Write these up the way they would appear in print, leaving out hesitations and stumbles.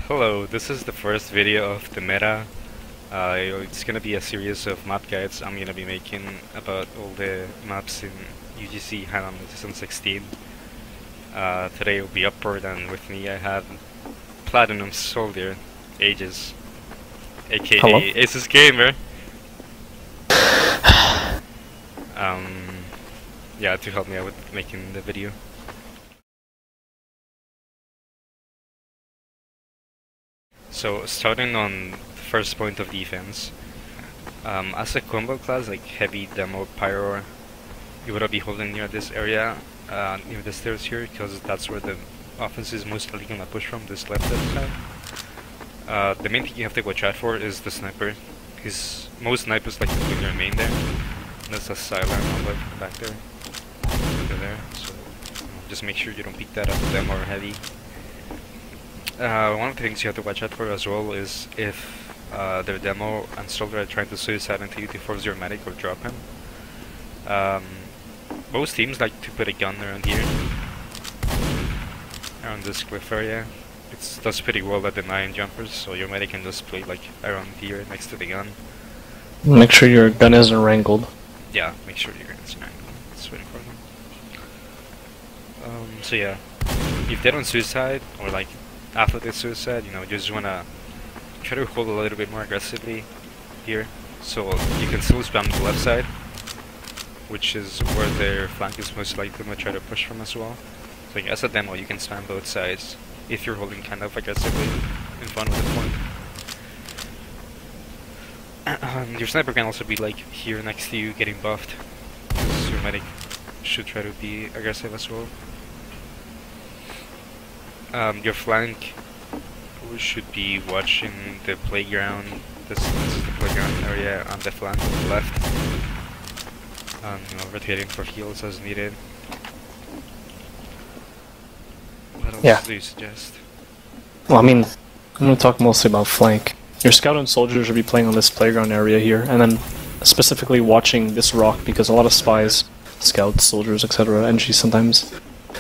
Hello, this is the first video of the meta. It's gonna be a series of map guides I'm gonna be making about all the maps in UGC Hanam Season 16. Today will be Upward, and with me I have Platinum Soldier, Aegis, aka Hello? Aces Gamer. Yeah, to help me out with making the video. So, starting on the first point of defense, as a combo class like Heavy, Demo, Pyro, you wanna be holding near this area, near the stairs here, because that's where the offense is most likely gonna push from, this left side. The main thing you have to watch out for is the sniper, because most snipers like to put your main there. There's a silent on back there, over there, so just make sure you don't pick that up with Demo or Heavy. One of the things you have to watch out for as well is if their Demo and Soldier are trying to suicide into you to force your medic or drop him. Most teams like to put a gun around here, around this cliff area. It does pretty well at denying jumpers, so your medic can just play like around here next to the gun. Make sure your gun isn't wrangled. Yeah, make sure your gun isn't wrangled. It's very important. So yeah, if they don't suicide, or like after the suicide, you know, you just wanna try to hold a little bit more aggressively here, so you can still spam the left side, which is where their flank is most likely gonna try to push from as well. So as a demo, you can spam both sides if you're holding kind of aggressively in front of the point. Your sniper can also be like here next to you getting buffed, because your medic should try to be aggressive as well. Your flank should be watching the playground. This is the playground area on the flank on the left. You know, rotating for heals as needed. What else do you suggest? Well, I mean, I'm going to talk mostly about flank. Your scout and soldier should be playing on this playground area here, and then specifically watching this rock, because a lot of spies, scouts, soldiers, etc., NGs sometimes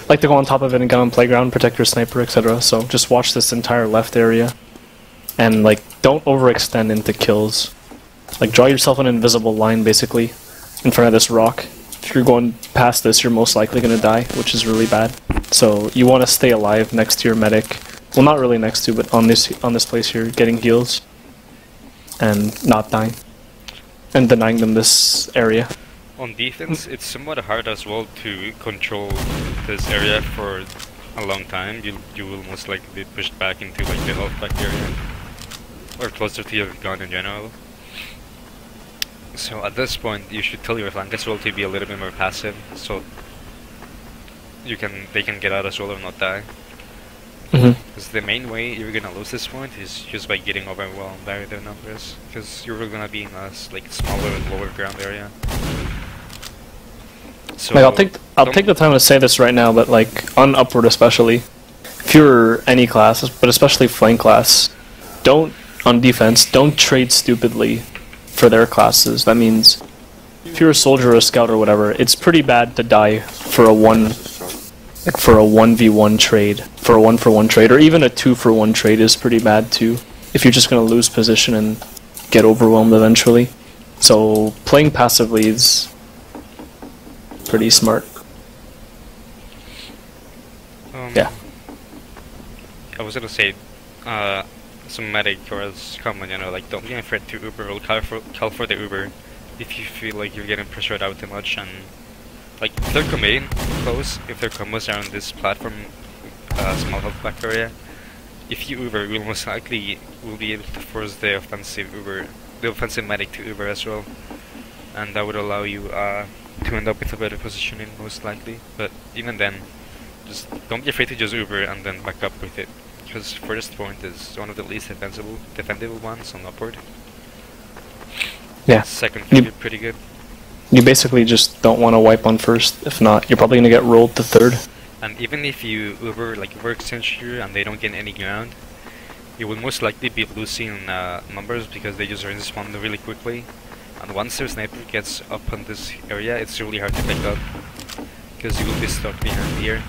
like to go on top of it and get on playground, protect your sniper, etc. So just watch this entire left area, and like don't overextend into kills. Like draw yourself an invisible line basically in front of this rock. If you're going past this, you're most likely gonna die, which is really bad. So you want to stay alive next to your medic. Well, not really next to, but on this place here, getting heals and not dying, and denying them this area. On defense, it's somewhat hard as well to control this area for a long time. You will most likely be pushed back into like the health back area, or closer to your gun in general. So at this point, you should tell your flank as well to be a little bit more passive, so they can get out as well or not die. Because the main way you're gonna lose this point is just by getting overwhelmed by their numbers, because you're gonna be in a like smaller and lower ground area. So like I'll take the time to say this right now, but like on Upward especially, if you're any class, but especially flank class, don't on defense, don't trade stupidly for their classes. That means if you're a soldier or a scout or whatever, it's pretty bad to die for a 1v1 trade, for a 1-for-1 trade, or even a 2-for-1 trade is pretty bad too, if you're just gonna lose position and get overwhelmed eventually. So playing passively is pretty smart. Yeah. I was gonna say, some medic or as common, you know, like don't be afraid to Uber or call for the Uber if you feel like you're getting pressured out too much, and like if they're committing close, if they're combos around this platform, small health back area, if you Uber, you'll most likely will be able to force the offensive medic to Uber as well, and that would allow you to end up with a better positioning most likely. But even then, just don't be afraid to just Uber and then back up with it, because first point is one of the least defendable ones on Upward. Yeah. Second can be pretty good. You basically just don't want to wipe on first. If not, you're probably gonna get rolled to third. And even if you Uber like workbench here and they don't get any ground, you will most likely be losing numbers, because they just respawn really quickly. And once their sniper gets up on this area, it's really hard to pick up, because you will be stuck behind here.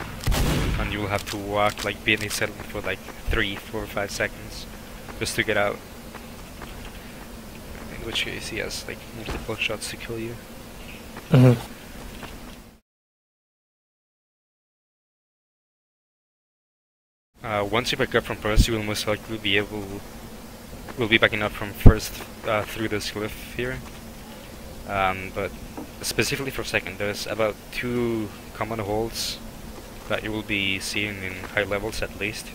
and you will have to walk like be in a settlement for like 3, 4, 5 seconds just to get out. In which case he has like multiple shots to kill you. Once you back up from first, you will most likely be backing up from first through this cliff here. But specifically for second, there's about 2 common holds that you will be seeing in high levels at least.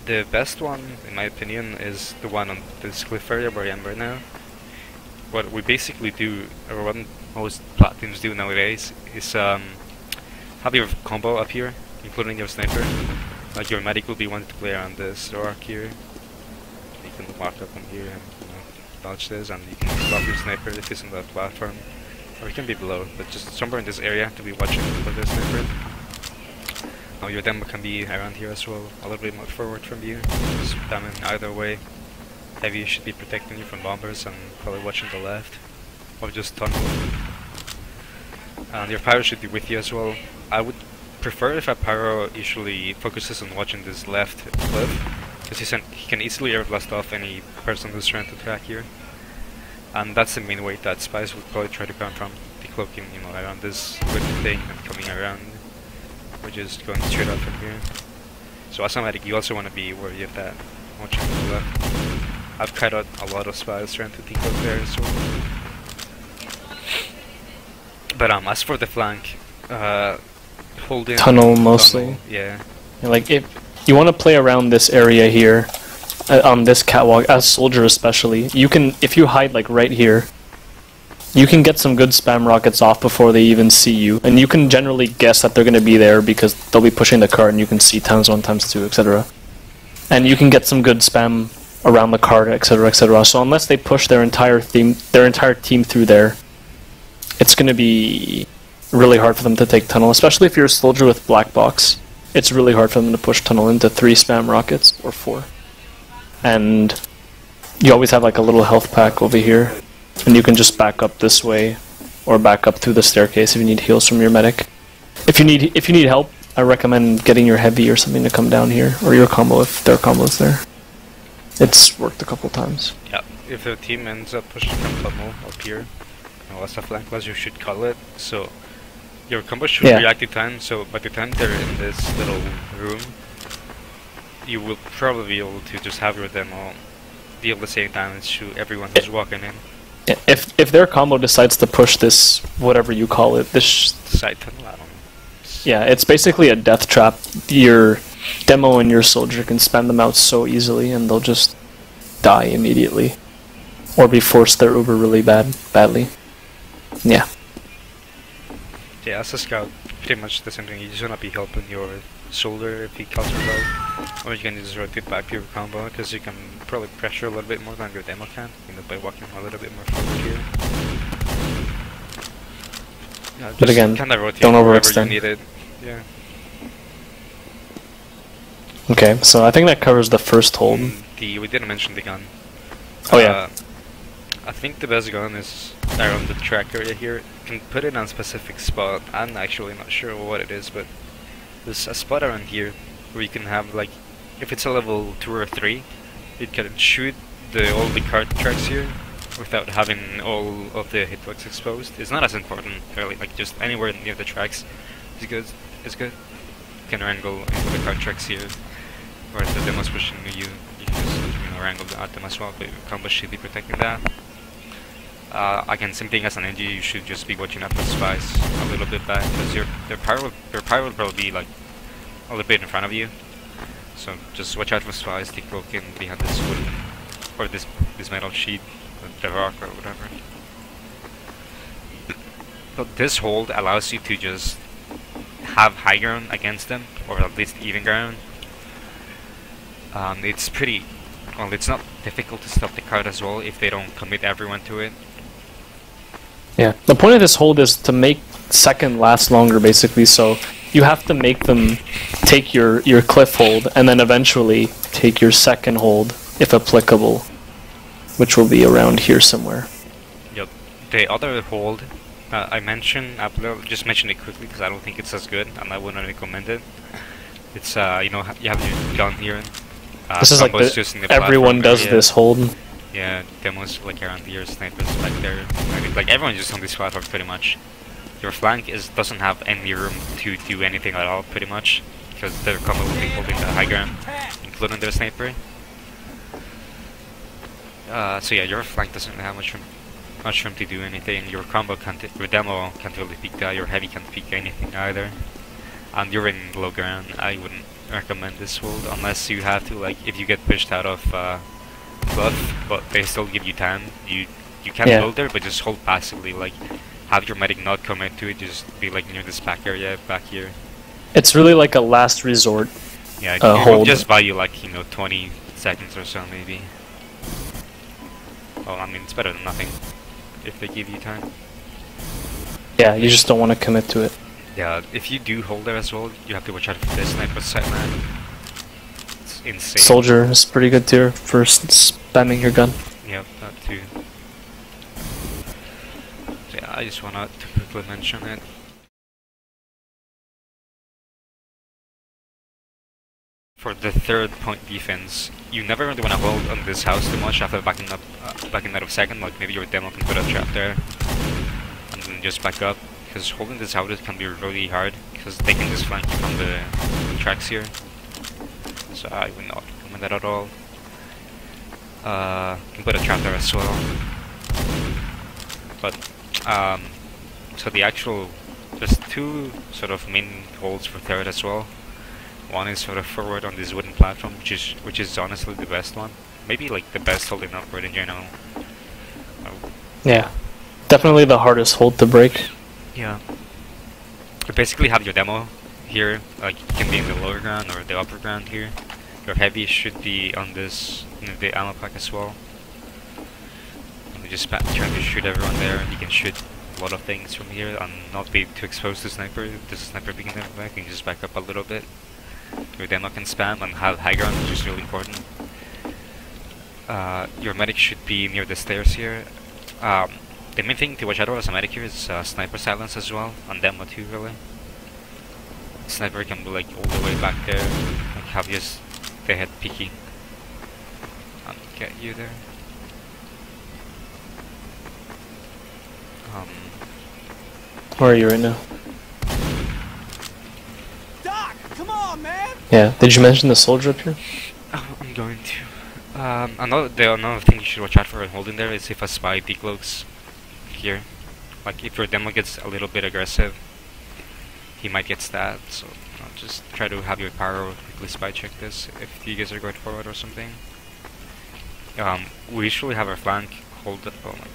The best one, in my opinion, is the one on this cliff area where I am right now. What we basically do, or what most plat teams do nowadays, is have your combo up here, including your sniper. Like your medic will be wanting to play around this rock here. You can walk up on here and dodge this, and you can drop your sniper if it's on the platform, or it can be below, but just somewhere in this area to be watching for the sniper. Now your demo can be around here as well, a little bit more forward from you, just spamming either way. Heavy should be protecting you from bombers and probably watching the left, or just tunnel. And your pyro should be with you as well. I would prefer if a pyro usually focuses on watching this left cliff, because he can easily air blast off any person who's trying to track here. And that's the main way that spies would probably try to come from, decloaking, around this wood thing and coming around. We're just going straight up from here. So as a medic, you also want to be wary of that, watching to the left. I've cut out a lot of spies trying to decloak there as well. But as for the flank, hold in tunnel mostly. Tunnel, yeah. Like if you want to play around this area here, on this catwalk, as soldier especially, you can, if you hide like right here, you can get some good spam rockets off before they even see you, and you can generally guess that they're going to be there because they'll be pushing the cart, and you can see ×1, ×2, etc. And you can get some good spam around the cart, etc., etc. So unless they push their entire team through there, it's going to be really hard for them to take tunnel, especially if you're a soldier with black box. It's really hard for them to push tunnel into 3 spam rockets, or 4. And you always have like a little health pack over here, and you can just back up this way, or back up through the staircase if you need heals from your medic. If you need help, I recommend getting your heavy or something to come down here, or your combo if their combo's there. It's worked a couple times. Yeah, if the team ends up pushing from tunnel up here, as a flank class you should call it, so your combo should react in time, so by the time they're in this little room, you will probably be able to just have your demo deal the same damage to everyone who's walking in. If their combo decides to push this, whatever you call it, this side tunnel, I don't know. Yeah, it's basically a death trap. Your demo and your soldier can spam them out so easily, and they'll just die immediately, or be forced their Uber really badly. Yeah. Yeah, as a scout, pretty much the same thing. You just wanna be helping your shoulder if he cuts her low, or you can just rotate back to your combo, because you can probably pressure a little bit more than your demo can, by walking a little bit more forward here. Yeah, but again, kinda rotate don't wherever overextend. you need it. Yeah. Okay, so I think that covers the first hold. We didn't mention the gun. Oh yeah. I think the best gun is around the track area here. You can put it on a specific spot. I'm actually not sure what it is, but there's a spot around here where you can have, like, if it's a level 2 or 3, you can shoot all the cart tracks here without having all of the hitbox exposed. It's not as important, really, like just anywhere near the tracks is good. It's good. You can wrangle into the cart tracks here, or if the demo's pushing you, you can just wrangle at them as well, but your combo should be protecting that. Again, same thing as an NG, you should just be watching out for spies a little bit back, because your pyro will probably be like a little bit in front of you. So just watch out for spies, take broken behind this wooden, or this metal sheet, the rock or whatever. But this hold allows you to just have high ground against them, or at least even ground. It's pretty, well, it's not difficult to stop the card as well if they don't commit everyone to it. Yeah, the point of this hold is to make second last longer, basically, so you have to make them take your cliff hold, and then eventually take your second hold, if applicable, which will be around here somewhere. Yep. The other hold I mentioned, I'll just mention it quickly because I don't think it's as good, and I wouldn't recommend it. It's you know, you have your gun here. This is like everyone does this hold. Yeah, demos like around here, snipers back there. Like everyone just on this platform pretty much. Your flank doesn't have any room to do anything at all, pretty much, because their combo will be holding the high ground, including their sniper. So yeah, your flank doesn't have much room to do anything. Your demo can't really peek that. Your heavy can't peek anything either. And you're in low ground. I wouldn't recommend this hold unless you have to, like, if you get pushed out of buff, but they still give you time. You can hold there, but just hold passively. Like, have your medic not come into it. Just be like near this back area back here. It's really like a last resort. Yeah, it will just buy you like 20 seconds or so maybe. Well, I mean, it's better than nothing if they give you time. Yeah, you just don't want to commit to it. Yeah, if you do hold there as well, you have to watch out for this sniper sight, man. It's insane. Soldier is pretty good tier for spamming your gun. Yep, that too. So yeah, I just wanted to quickly mention it. For the 3rd point defense, you never really want to hold on this house too much after backing out of second. Like maybe your demo can put a trap there, and then just back up. Because holding this out can be really hard, because they can just flank you from the tracks here. So I would not recommend that at all. You can put a trap there as well. But so there's 2 sort of main holds for 3rd as well. One is sort of forward on this wooden platform, which is honestly the best one. Maybe like the best hold in upward in general. Yeah, definitely the hardest hold to break. Yeah. You basically have your demo here, like it can be in the lower ground or the upper ground here. Your heavy should be on this, the ammo pack as well. And you just try to shoot everyone there, and you can shoot a lot of things from here and not be too exposed to sniper. If there's a sniper being there, you can just back up a little bit. Your demo can spam and have high ground, which is really important. Your medic should be near the stairs here. The main thing to watch out for as a medic here is sniper silence as well, and demo too, really. Sniper can be like all the way back there, like have just the head peeking and get you there. Where are you right now? Doc, come on, man! Yeah, did you mention the soldier up here? Oh, I'm going to. Another thing you should watch out for holding there is if a spy decloaks here. Like if your demo gets a little bit aggressive, he might get stabbed, so just try to have your pyro quickly spy check this if you guys are going forward or something. We usually have our flank hold it. Oh my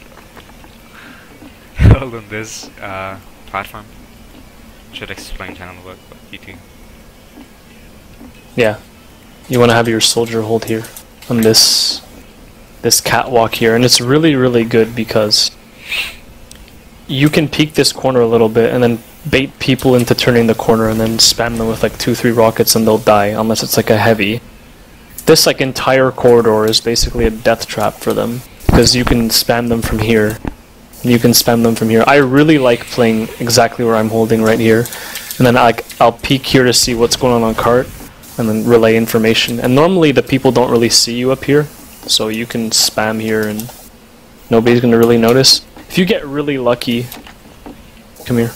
god. Hold on this platform. Should explain channel work, but you too. Yeah. You want to have your soldier hold here on this catwalk here, and it's really good because you can peek this corner a little bit and then bait people into turning the corner and then spam them with like 2-3 rockets and they'll die unless it's like a heavy. This like entire corridor is basically a death trap for them because you can spam them from here and you can spam them from here. I really like playing exactly where I'm holding right here, and then I'll peek here to see what's going on cart and then relay information. And normally the people don't really see you up here, so you can spam here and nobody's gonna really notice. If you get really lucky, come here.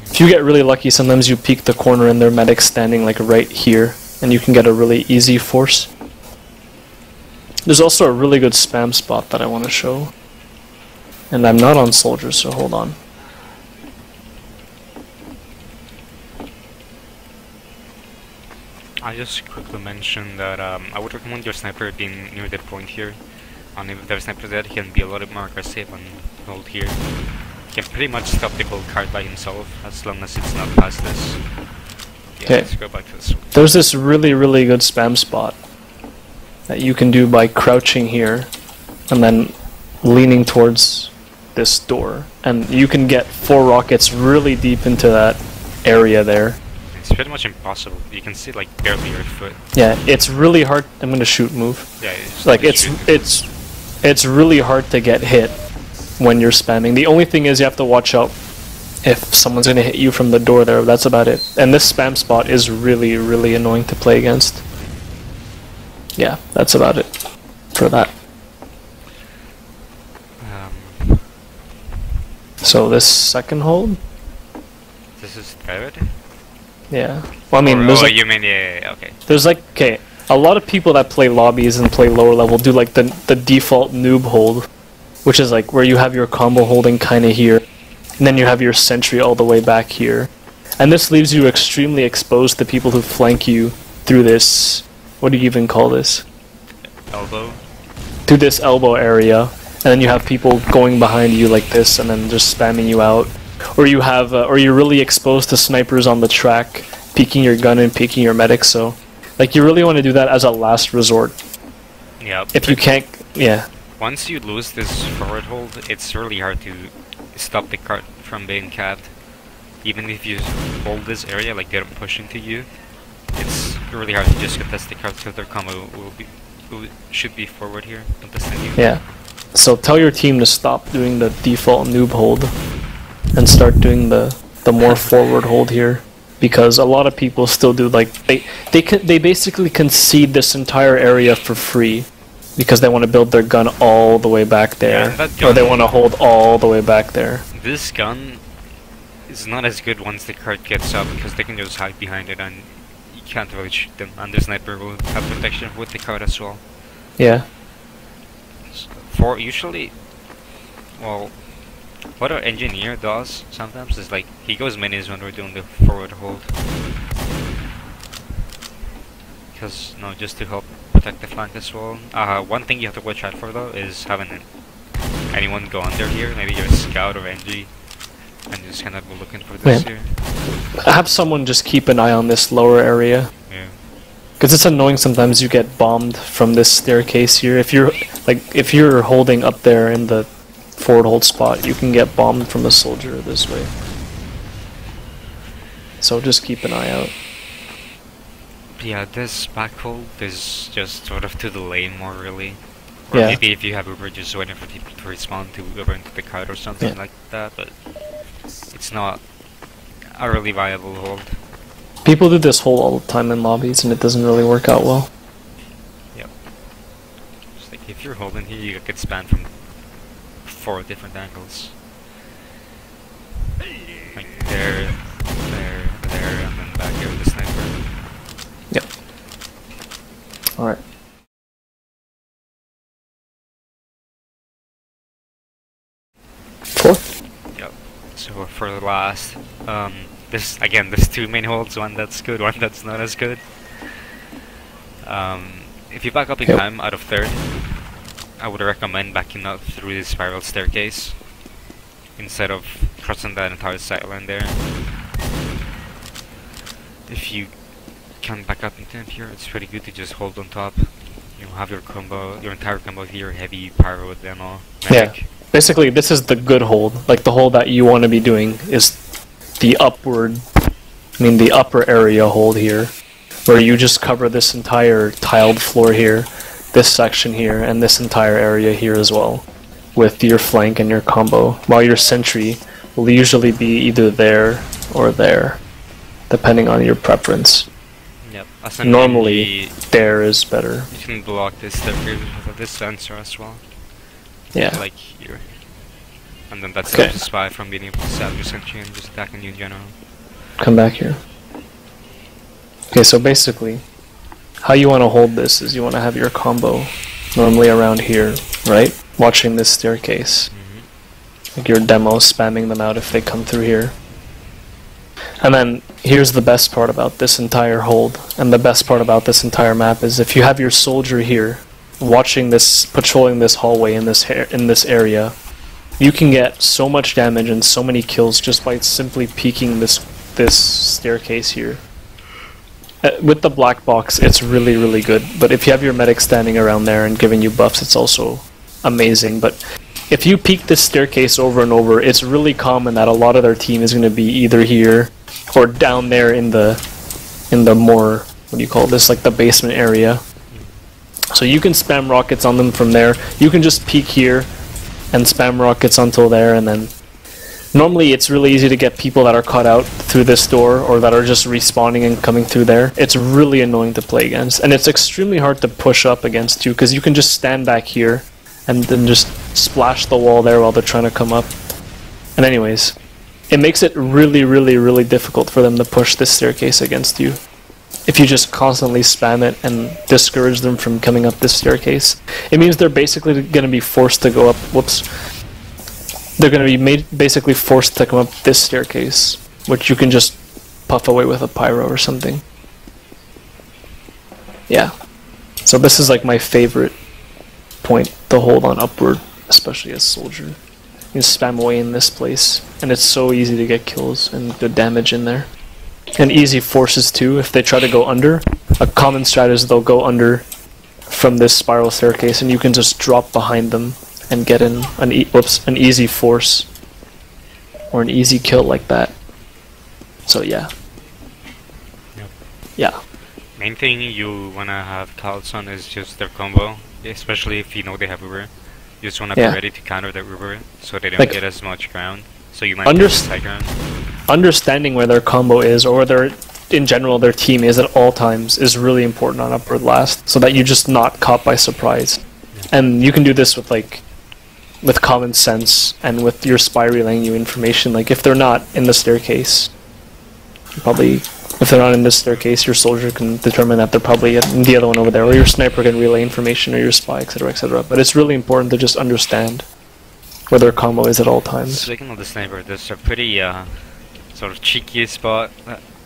If you get really lucky, sometimes you peek the corner and their medic's standing like right here, and you can get a really easy force. There's also a really good spam spot that I want to show. And I'm not on soldiers, so hold on. I just quickly mentioned that I would recommend your sniper being near the point here. And if there's sniper there, he can be a little bit more aggressive and hold here. He can pretty much stop the whole card by himself as long as it's not past this. Yeah, let's go back to this one. There's this really good spam spot that you can do by crouching here and then leaning towards this door. And you can get 4 rockets really deep into that area there. It's pretty much impossible. You can see like barely your foot. Yeah, it's really hard. I'm gonna shoot move. Yeah, Like it's really hard to get hit when you're spamming. The only thing is you have to watch out if someone's gonna hit you from the door there. That's about it. And this spam spot is really, really annoying to play against. Yeah, that's about it for that. So this second hold? This is third? Yeah. Well, I mean, Or, there's oh, like, you mean, yeah, okay. there's like, okay, a lot of people that play lobbies and play lower level do like the default noob hold, which is like where you have your combo holding kind of here, and then you have your sentry all the way back here. And this leaves you extremely exposed to people who flank you through this, what do you even call this? Elbow? Through this elbow area. And then you have people going behind you like this and then just spamming you out. Or you have, or you're really exposed to snipers on the track, peeking your gun and peeking your medic, so... Like, you really want to do that as a last resort. Yeah. If you can't... Yeah. Once you lose this forward hold, it's really hard to stop the cart from being capped. Even if you hold this area, like they don't push into you, it's really hard to just contest the cart because their combo should be forward here, contesting you. Yeah. So tell your team to stop doing the default noob hold and start doing the more forward hold here, because a lot of people still do, like, they basically concede this entire area for free because they want to build their gun all the way back there, or they want to hold all the way back there. This gun is not as good once the cart gets up because they can just hide behind it and you can't really shoot them, and the sniper will have protection with the cart as well. Yeah. For usually, well, what our engineer does sometimes is like he goes minis when we're doing the forward hold, because just to help protect the flank as well. One thing you have to watch out for though is having anyone go under here, maybe your scout or NG, and just kind of go looking for this here. Have someone just keep an eye on this lower area. Yeah. Because it's annoying sometimes you get bombed from this staircase here. If you're holding up there in the forward hold spot, you can get bombed from a soldier this way. So just keep an eye out. Yeah, this back hold is just sort of to the lane more really. Or Yeah. maybe if you have Uber, just waiting for people to respawn to Uber into the cart or something like that, but it's not a really viable hold. People do this hold all the time in lobbies and it doesn't really work out well. Yep. Just like if you're holding here, you get spammed from 4 different angles. Like there, and then back here with the sniper. Yep. Alright. Fourth? Yep. So for the last, there's 2 main holds, one that's good, one that's not as good. If you back up in time out of third, I would recommend backing up through the spiral staircase instead of crossing that entire sideline there. If you can back up in time here, it's pretty good to just hold on top. You have your combo, your entire combo here, heavy pyro demo, medic. Yeah. Basically, this is the good hold. Like, the hold that you want to be doing is the the upper area hold here, where you just cover this entire tiled floor here, this section here, and this entire area here as well, with your flank and your combo, while your sentry will usually be either there or there, depending on your preference. Yep. Normally, there is better. You can block this staircase with this sensor as well. Yeah. Like here. And then that stops the spy from being able to stab your sentry and just attacking you in general. Come back here. Okay, so basically, how you want to hold this is you want to have your combo normally around here, right? Watching this staircase. Like your demo, spamming them out if they come through here. And then, here's the best part about this entire hold, and the best part about this entire map is if you have your soldier here, watching this, patrolling this hallway in this area, you can get so much damage and so many kills just by simply peeking this staircase here. With the black box, it's really, really good, but if you have your medic standing around there and giving you buffs, it's also amazing. But if you peek this staircase over and over, it's really common that a lot of their team is going to be either here or down there in the more, what do you call this, like the basement area. So you can spam rockets on them from there. You can just peek here, and spam rockets until there, and then normally it's really easy to get people that are caught out through this door or that are just respawning and coming through there. It's really annoying to play against, and it's extremely hard to push up against you because you can just stand back here and then just splash the wall there while they're trying to come up. And anyways, it makes it really, really, really difficult for them to push this staircase against you. If you just constantly spam it and discourage them from coming up this staircase, it means they're basically going to be forced to go up. Whoops. They're going to be basically forced to come up this staircase, which you can just puff away with a pyro or something. Yeah. So this is like my favorite point to hold on upward, especially as soldier. You spam away in this place, and it's so easy to get kills and good damage in there. And easy forces too, if they try to go under. A common strat is they'll go under from this spiral staircase, and you can just drop behind them and get in an easy force or an easy kill like that. So yeah. Yep. Yeah. Main thing you wanna have calls on is just their combo, especially if you know they have Uber. You just wanna be ready to counter their Uber so they don't get as much ground. So you might get high ground. Understanding where their combo is, or where in general their team is at all times, is really important on upward last, so that you're just not caught by surprise. And you can do this with common sense and with your spy relaying you information. Like if they're not in the staircase, if they're not in this staircase, your soldier can determine that they're probably in the other one over there, or your sniper can relay information, or your spy, etc., etc. But it's really important to just understand where their combo is at all times. Speaking of the sniper, there's a pretty sort of cheeky spot.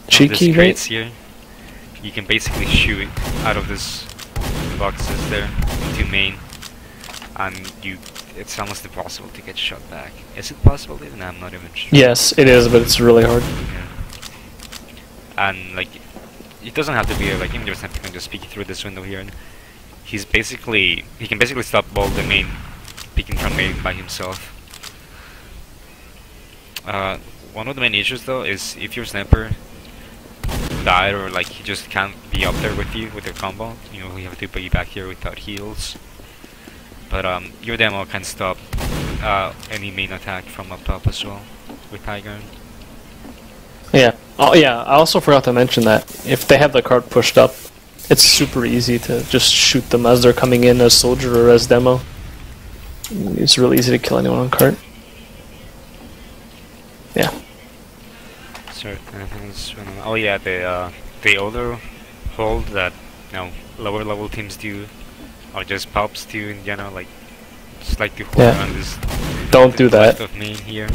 Cheeky, right? Here. You can basically shoot out of this boxes there into main, and it's almost impossible to get shot back. Is it possible even? I'm not even sure. Yes, it is, but it's really hard. Yeah. And like, it doesn't have to be like even your sniper can just peek through this window here, and he can basically stop all the main peeking from main by himself. One of the main issues though is if your sniper died, or like he just can't be up there with you with your combo, you know, you have to be back here without heals. But your demo can stop any main attack from up top as well with high ground. Yeah. Oh yeah, I also forgot to mention that if they have the cart pushed up, it's super easy to just shoot them as they're coming in as soldier or as demo. It's really easy to kill anyone on cart. Yeah. Sorry, oh yeah, the other hold that lower level teams do, or just pops do in general, like just like to hold around this. Don't do that. Of main here.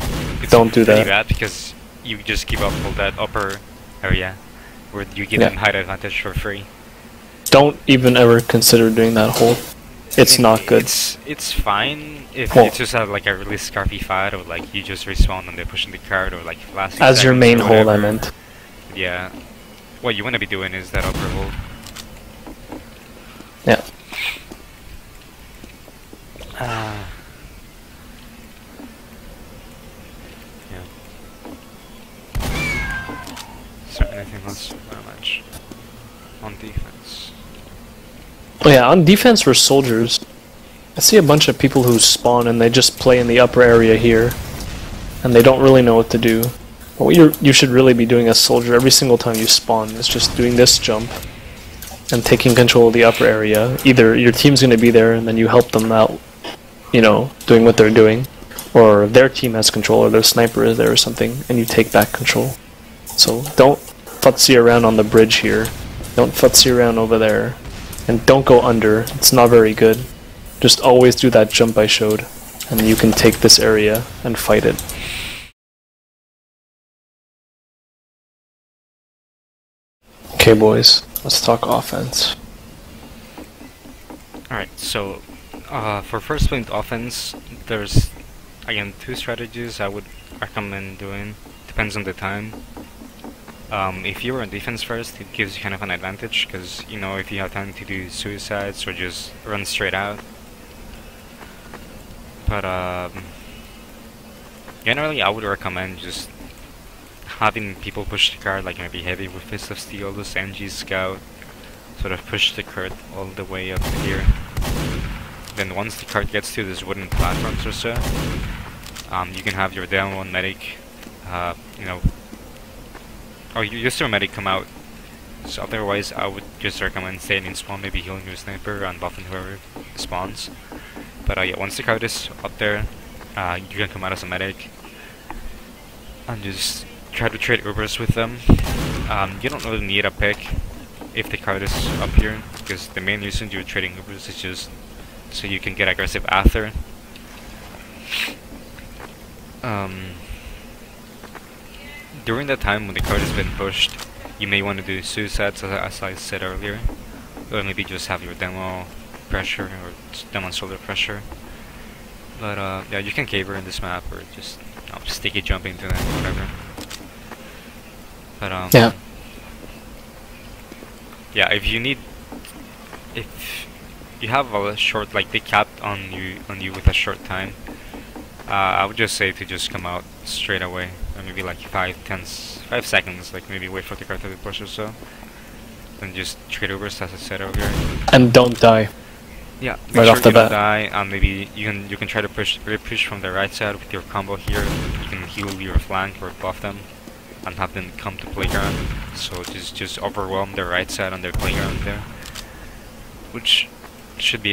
It's Don't do that. Bad because you just give up all that upper area where you give them height advantage for free. Don't even ever consider doing that hold. It's not good. It's fine if it's just like a really scarpy fight, or like you just respawn and they're pushing the card, or like last as your main hold, I meant. Yeah. What you want to be doing is that upper hold. Yeah. So anything else very much on defense? Oh yeah, on defense for soldiers, I see a bunch of people who spawn and they just play in the upper area here, and they don't really know what to do. But what you should really be doing as soldier every single time you spawn is just doing this jump and taking control of the upper area. Either your team's going to be there and then you help them out, you know, doing what they're doing, or their team has control, or their sniper is there or something, and you take back control. So don't futzy around on the bridge here, don't futzy around over there, and don't go under. It's not very good. Just always do that jump I showed, and you can take this area and fight it. Okay boys, let's talk offense. Alright, so for first point offense, there's again 2 strategies I would recommend doing. Depends on the time. If you're on defense first, it gives you kind of an advantage, because you know, if you have time to do suicides or just run straight out. But generally I would recommend just having people push the card, like maybe heavy with Fist of Steel, this NG Scout, sort of push the card all the way up here. then once the cart gets to this wooden platforms or so, you can have your demo and medic, you know, or your medic come out. So otherwise, I would just recommend staying in spawn, maybe healing your sniper and buffing whoever spawns. But yeah, once the cart is up there, you can come out as a medic and just try to trade Ubers with them. You don't really need a pick if the card is up here, because the main reason you're trading Ubers is just so you can get aggressive after. During the time when the card has been pushed, you may want to do suicides, as I said earlier, or maybe just have your demo pressure or demo shoulder pressure. But yeah, you can caver in this map or just sticky jump into them, whatever. But Yeah. yeah, if you have a short, like they capped on you with a short time, I would just say to just come out straight away, or maybe like 5 seconds, like maybe wait for the card to be pushed or so, then just trade Ubers as I said earlier. And don't die. Yeah, make right sure off the you don't bat. die, and maybe you can try to push from the right side with your combo here. You can heal your flank or buff them, and have them come to playground. So just overwhelm their right side on their playground there, which should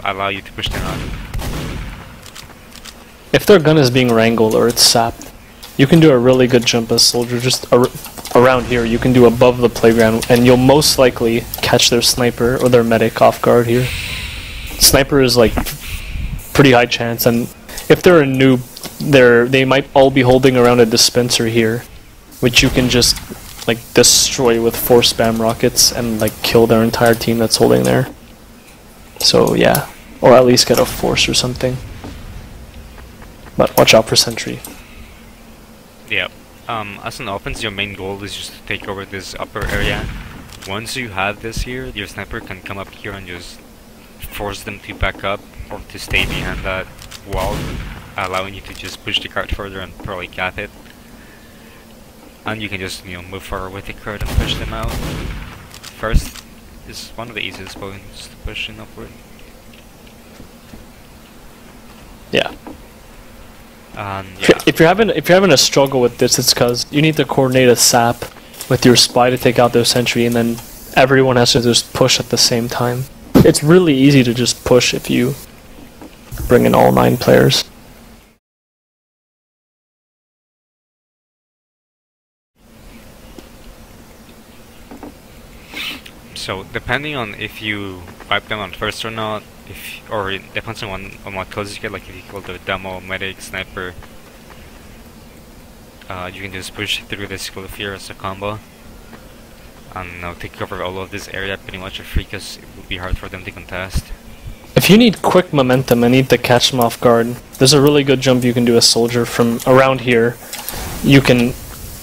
allow you to push them out. If their gun is being wrangled or it's sapped, you can do a really good jump as soldier just around here. You can do above the playground, and you'll most likely catch their sniper or their medic off guard here. Sniper is like pretty high chance, and if they're a noob, they might all be holding around a dispenser here, which you can just like destroy with 4 spam rockets and like kill their entire team that's holding there. So yeah, or at least get a force or something. But watch out for sentry. Yeah. As an offense, your main goal is just to take over this upper area. Once you have this here, your sniper can come up here and just force them to back up or to stay behind that wall, allowing you to just push the cart further and probably cap it. And you can just, you know, move forward with the cart and push them out. First is one of the easiest points to push in upward. Yeah. Yeah. If you're having a struggle with this, it's because you need to coordinate a sap with your spy to take out their sentry, and then everyone has to just push at the same time. It's really easy to just push if you bring in all 9 players. So depending on if you wipe them on first or not, or it depends on what kills you get. Like if you kill the demo, medic, sniper, you can just push through this cliff here as a combo, and take cover all of this area pretty much for free, because it will be hard for them to contest. If you need quick momentum and need to catch them off guard, there's a really good jump you can do as soldier from around here. You can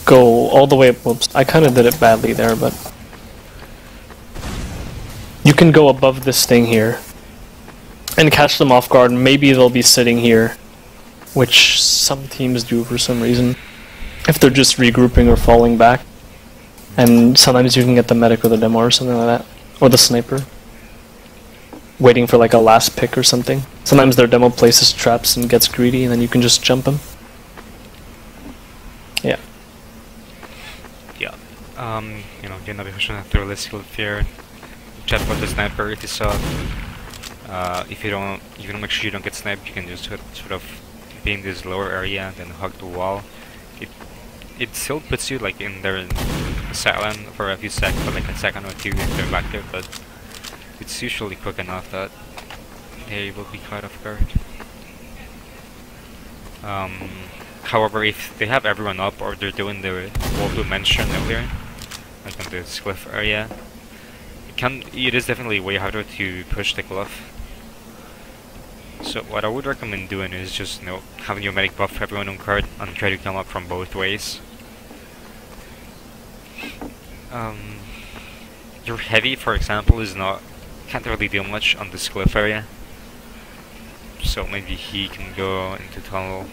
go all the way up. Whoops, I kind of did it badly there, but you can go above this thing here and catch them off guard. Maybe they'll be sitting here, which some teams do for some reason, if they're just regrouping or falling back. And sometimes you can get the medic or the demo or something like that, or the sniper, waiting for like a last pick or something. Sometimes their demo places traps and gets greedy, and then you can just jump them. Yeah. Yeah. You know, again, I'll be pushing through this cliff here. Check for the sniper if you saw. If you don't make sure you don't get sniped, you can just sort of be in this lower area and then hug the wall. It still puts you like in their silent for a few seconds, for like a second or two if they're back there, but it's usually quick enough that they will be caught off guard. However, if they have everyone up or they're doing the wall we mentioned earlier, like on this cliff area, it is definitely way harder to push the cliff. So what I would recommend doing is just, you know, having your medic buff everyone on card and try to come up from both ways. Your heavy, for example, can't really do much on this cliff area. So maybe he can go into tunnel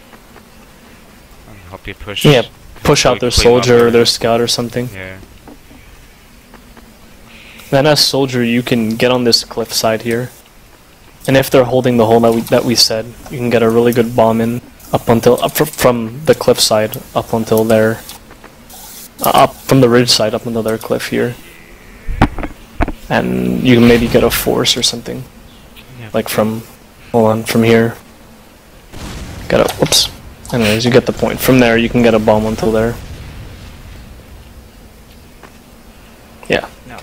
and help you push. Yeah, push out their soldier or their scout or something. Yeah. Then as soldier, you can get on this cliff side here, And if they're holding the hole that we said, you can get a really good bomb in from the cliff side up until there, up from the ridge side up until their cliff here, and you can maybe get a force or something, like from here. Get a whoops. Anyways, you get the point. From there, you can get a bomb until there. Yeah. No.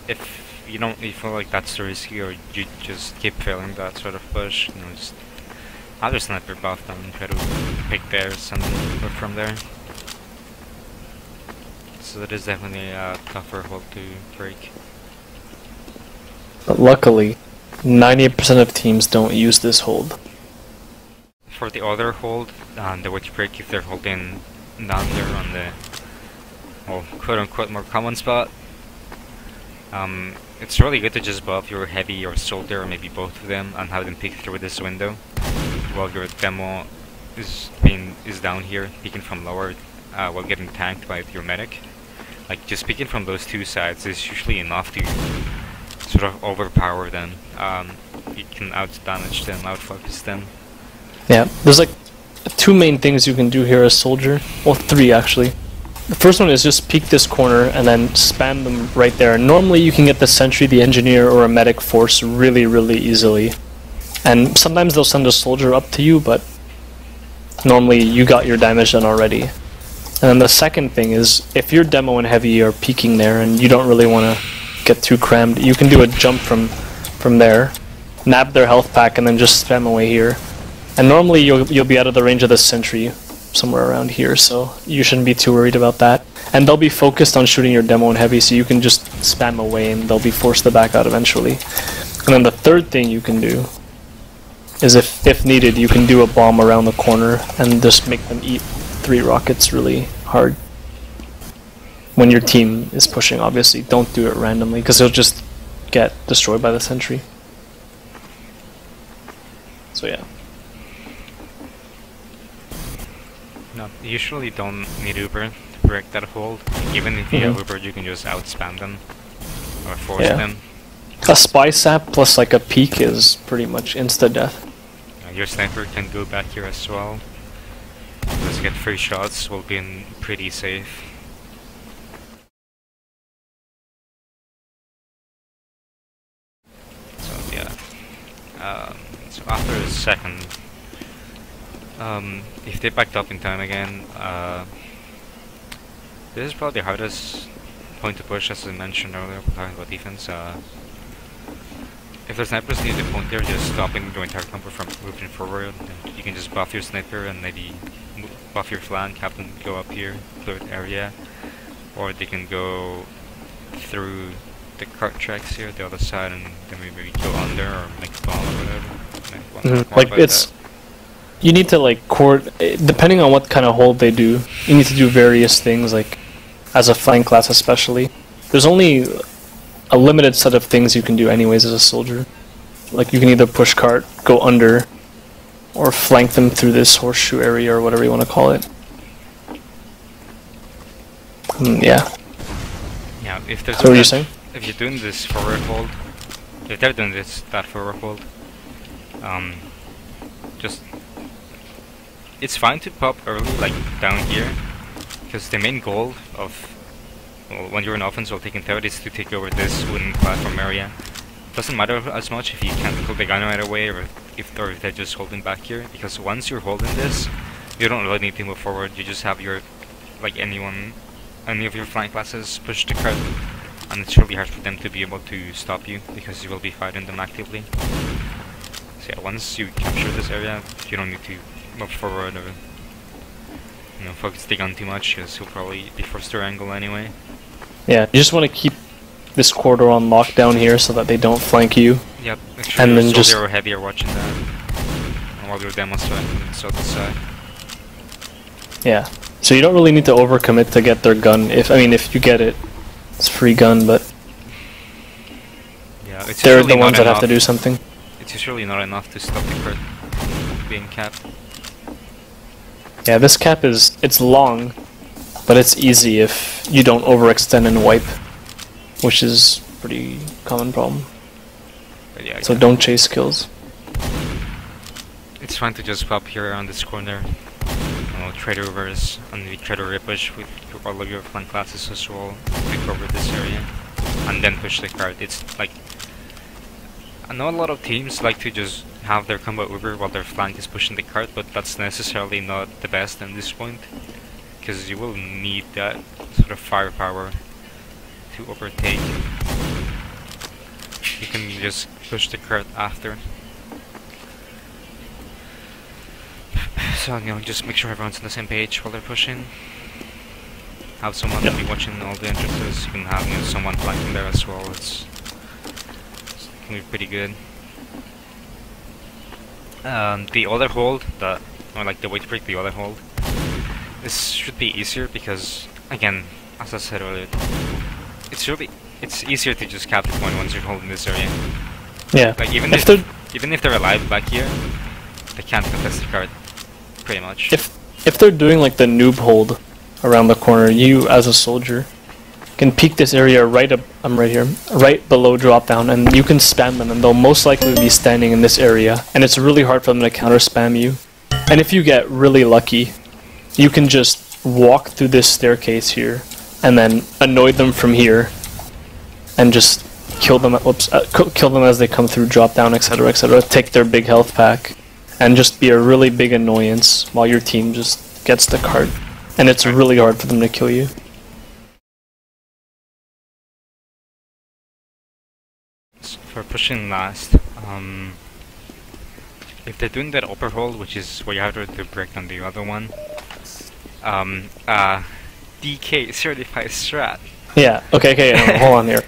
If you feel like that's too risky, or you just keep failing that sort of push, just either sniper buff them and try to pick theirs and work from there. So that is definitely a tougher hold to break. But luckily, 90% of teams don't use this hold. For the other hold, the way to break if they're holding down there on the, well, quote-unquote more common spot, it's really good to just buff your heavy or soldier, or maybe both of them, and have them peek through this window, while your demo is down here, peeking from lower, while getting tanked by your medic. Like, just peeking from those two sides is usually enough to sort of overpower them. You can out-damage them, out-focus them. Yeah, there's like 2 main things you can do here as soldier. Well, 3 actually. The first one is just peek this corner and then spam them right there. Normally you can get the sentry, the engineer, or a medic force really, really easily. And sometimes they'll send a soldier up to you, but normally you got your damage done already. And then the second thing is, if your demo and heavy are peeking there and you don't really want to get too crammed, you can do a jump from there, nab their health pack, and then just spam away here. And normally you'll be out of the range of the sentry somewhere around here, so you shouldn't be too worried about that. And they'll be focused on shooting your demo and heavy, so you can just spam away and they'll be forced to back out eventually. And then the third thing you can do is, if needed, you can do a bomb around the corner and just make them eat 3 rockets really hard. When your team is pushing, obviously, don't do it randomly, because they'll just get destroyed by the sentry. So yeah. No, you usually don't need Uber to break that hold. Even if you have Uber, you can just out-spam them or force them. A spy sap plus like a peek is pretty much insta-death. Your sniper can go back here as well. Just get 3 shots, will be pretty safe. So yeah. So after a second, if they backed up in time again, this is probably the hardest point to push, as I mentioned earlier, we're talking about defense. If the snipers need a point there, just stopping your entire combo from moving forward. You can just buff your sniper and maybe buff your flank, have them go up here, clear the area, or they can go through the cart tracks here, the other side, and then maybe go under or make a bomb or whatever. Like it's, you need to like depending on what kind of hold they do, you need to do various things, like as a flank class especially. There's only a limited set of things you can do anyways as a soldier. Like you can either push cart, go under, or flank them through this horseshoe area or whatever you want to call it. Yeah. Yeah, if there's so what are you saying? If you're doing this forward hold, if they're doing that forward hold, just, it's fine to pop early, like down here, because the main goal of, well, when you're in offense while taking third, is to take over this wooden platform area. Doesn't matter as much if you can't kill the gun right away, or if they're just holding back here, because once you're holding this, you don't really need to move forward. You just have your, like any of your flank classes push the cart, and it's really hard for them to be able to stop you, because you will be fighting them actively. So yeah, once you capture this area, you don't need to move forward or focus the gun too much, because he'll probably be forced to angle anyway. Yeah, you just want to keep this corridor on lockdown here so that they don't flank you. Yep, make sure and your then soldier or heavy are watching that, while you're demonstrating so the side. Yeah, so you don't really need to overcommit to get their gun. If you get it, it's free gun, but yeah, it's they're the ones that have to do something. It's usually not enough to stop the crit being capped. Yeah, this cap it's long, but it's easy if you don't overextend and wipe, which is a pretty common problem. But yeah, So don't chase kills. it's fine to just pop here around this corner. Trade overs and the trade over push with all of your flank classes as well. Take over this area and then push the card. It's like, I know a lot of teams like to just have their combo over while their flank is pushing the card, but that's necessarily not the best in this point, because you will need that sort of firepower to overtake. You can just push the card after. So, just make sure everyone's on the same page while they're pushing. Have someone be watching all the entrances. You can have someone flanking there as well. It's gonna be pretty good. The other hold, or like the weight break, the other hold, this should be easier because, again, as I said earlier, it's easier to just cap the point once you're holding this area. Yeah. Like even if they're alive back here, they can't contest the card. Pretty much. If they're doing like the noob hold around the corner, you as a soldier can peek this area right up. I'm right here, right below drop down, and you can spam them, and they'll most likely be standing in this area, and it's really hard for them to counter spam you. And if you get really lucky, you can just walk through this staircase here, and then annoy them from here, and just kill them. Kill them as they come through drop down, etc., etc. Take their big health pack. And just be a really big annoyance while your team just gets the card. And it's really hard for them to kill you. For pushing last, if they're doing that upper hold, which is where you have to break on the other one, DK certified strat. Yeah, okay, no, hold on here.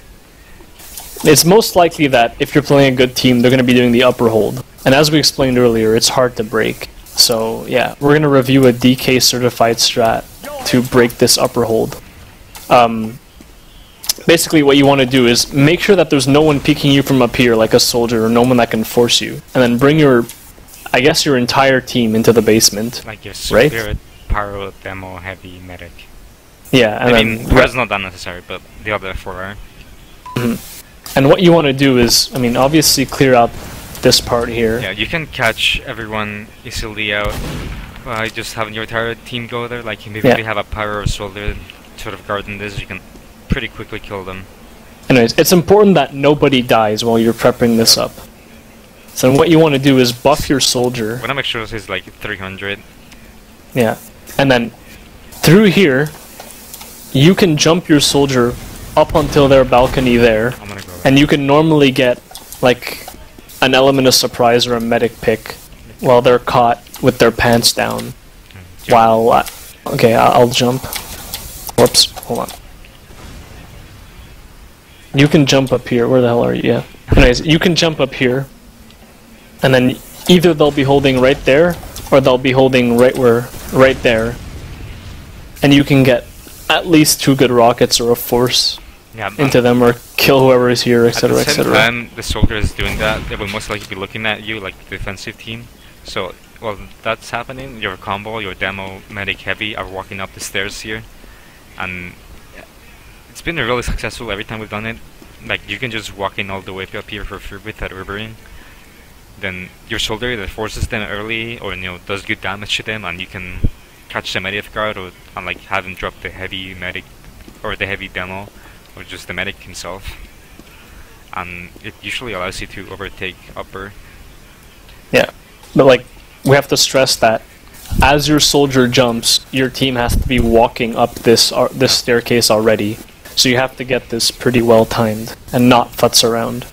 It's most likely that if you're playing a good team, they're going to be doing the upper hold. And as we explained earlier, it's hard to break. So yeah, we're going to review a DK certified strat to break this upper hold. Basically what you want to do is make sure that there's no one peeking you from up here like a soldier, or no one that can force you. And then bring your entire team into the basement. Like your spirit, right? pyro, demo, heavy, medic. Yeah, and I mean, that's not that necessary, but the other four are. And what you want to do is, obviously clear out this part here. Yeah, you can catch everyone easily out by just having your entire team go there. Like, maybe they have a pyro or soldier sort of guarding this, you can pretty quickly kill them. Anyways, it's important that nobody dies while you're prepping this up. So what you want to do is buff your soldier. What I make sure is like 300. Yeah, and then through here, you can jump your soldier up until their balcony there, and you can normally get like an element of surprise or a medic pick while they're caught with their pants down. While okay, I'll jump. Whoops, hold on. You can jump up here. Where the hell are you? Yeah. Anyways, you can jump up here, and then either they'll be holding right there, or they'll be holding right there, and you can get at least 2 good rockets or a force into them, or kill whoever is here, etc., etc. At the same time, the soldier is doing that, they will most likely be looking at you like the defensive team. So, while that's happening, your combo, your demo, medic, heavy are walking up the stairs here, and it's been really successful every time we've done it. Like, you can just walk in all the way up here for free without Ubering. Then your soldier either forces them early, or does good damage to them, and you can catch them off guard, or like have them drop the heavy medic or the heavy demo, or just the medic himself. And it usually allows you to overtake upper. Yeah, but like we have to stress that as your soldier jumps, your team has to be walking up this staircase already. So you have to get this pretty well timed and not futz around.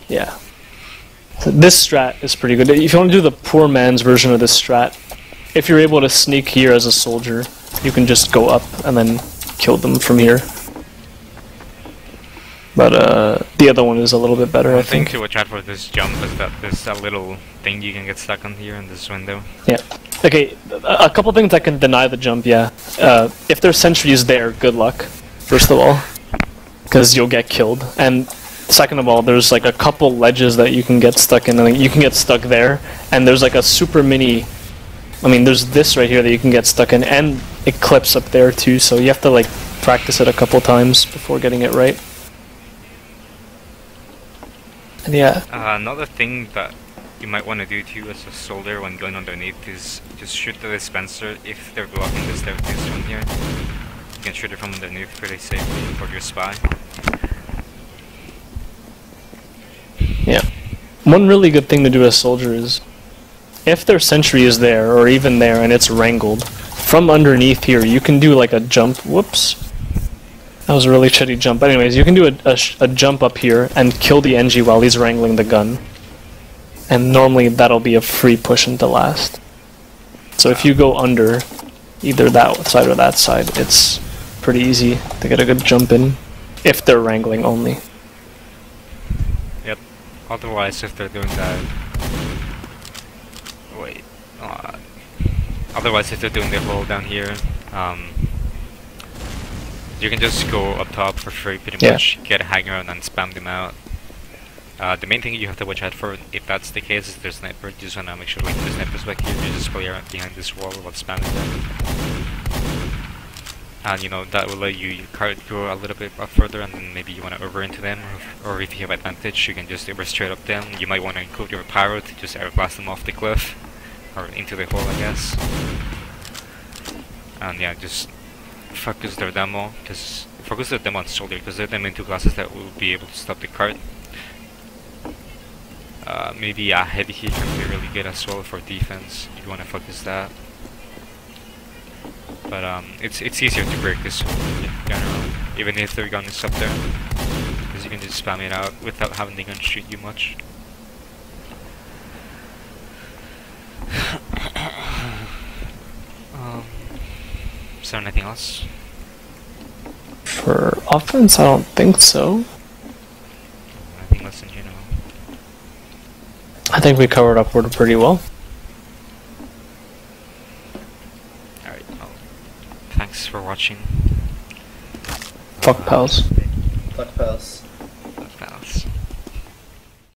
Yeah. So this strat is pretty good. If you want to do the poor man's version of this strat, if you're able to sneak here as a soldier, you can just go up and then kill them from here. But the other one is a little bit better, I think. To watch out for this jump is that there's a little thing you can get stuck on here in this window. Yeah. Okay, a couple things that can deny the jump, yeah. If there's sentries there, good luck, first of all, because you'll get killed. And second of all, there's like a couple ledges that you can get stuck in, and you can get stuck there, and there's like a super mini, there's this right here that you can get stuck in, and it clips up there too, so you have to like practice it a couple times before getting it right. And yeah, Another thing that you might want to do too as a soldier when going underneath is just shoot the dispenser if they're blocking the staircase from here. You can shoot it from underneath pretty safely for your spy. yeah. One really good thing to do as soldier is, if their sentry is there, or even there, and it's wrangled, from underneath here, you can do like a jump. Whoops. That was a really shitty jump. Anyways, you can do a jump up here and kill the NG while he's wrangling the gun. And normally that'll be a free push into last. So if you go under either that side or that side, it's pretty easy to get a good jump in, if they're wrangling only. Yep. Otherwise, if they're doing that... Wait. Otherwise, if they're doing their hole down here, you can just go up top for free, pretty much, get a hanger and then spam them out. The main thing you have to watch out for, if that's the case, is their sniper. You just wanna make sure like the sniper's back here, you just play around behind this wall while spamming them. And you know, that will let your card go a little bit further, and then maybe you wanna over into them, or if you have advantage, you can just over straight up them. You might wanna include your pyro to just air blast them off the cliff, or into the hole, I guess. And yeah, just focus their demo on soldier, because they're the main two classes that will be able to stop the cart. Maybe a heavy heat can be really good as well for defense if you want to focus that. But it's easier to break this in general, even if their gun is up there, because you can just spam it out without having the gun shoot you much. Is there anything else? For offense, I don't think so. I think that's in general. I think we covered upward pretty well. Alright, well, thanks for watching. Fuck pals. Fuck pals.